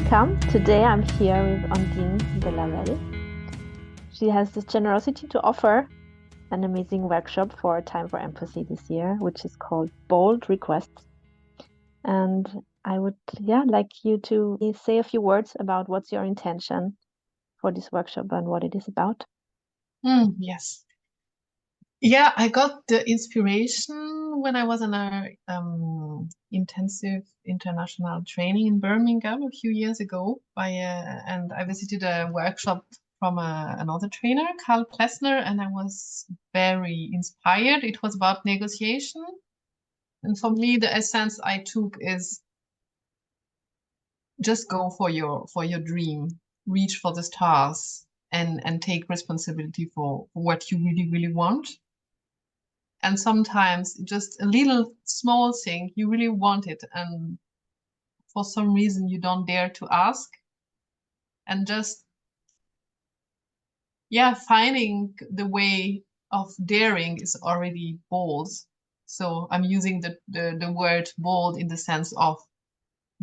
welcome. Today I'm here with Oninde Delavelle. She has the generosity to offer an amazing workshop for Time for Empathy this year, which is called Bold Requests. And I would like you to say a few words about what's your intention for this workshop and what it is about. Yes. Yeah, I got the inspiration when I was in a intensive international training in Birmingham a few years ago and I visited a workshop from another trainer, Carl Plessner, and I was very inspired. It was about negotiation. And for me, the essence I took is just go for your dream, reach for the stars, and take responsibility for what you really, really want. And sometimes just a little small thing, you really want it, and for some reason you don't dare to ask. And just, finding the way of daring is already bold. So I'm using the word bold in the sense of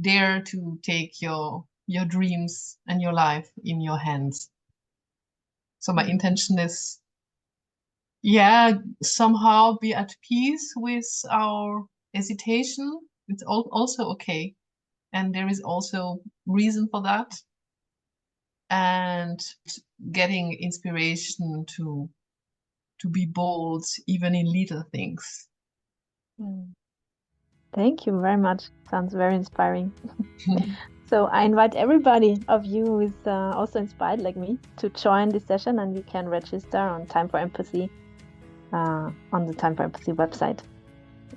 dare to take your dreams and your life in your hands. So my intention is, somehow be at peace with our hesitation. It's also okay. And there is also reason for that. And getting inspiration to be bold, even in little things. Thank you very much. Sounds very inspiring. So I invite everybody of you who is also inspired like me to join this session, and you can register on Time for Empathy on the Time for Empathy website,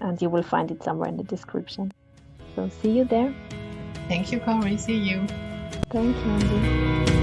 and you will find it somewhere in the description. So see you there. Thank you, Corey. See you. Thank you, Andy.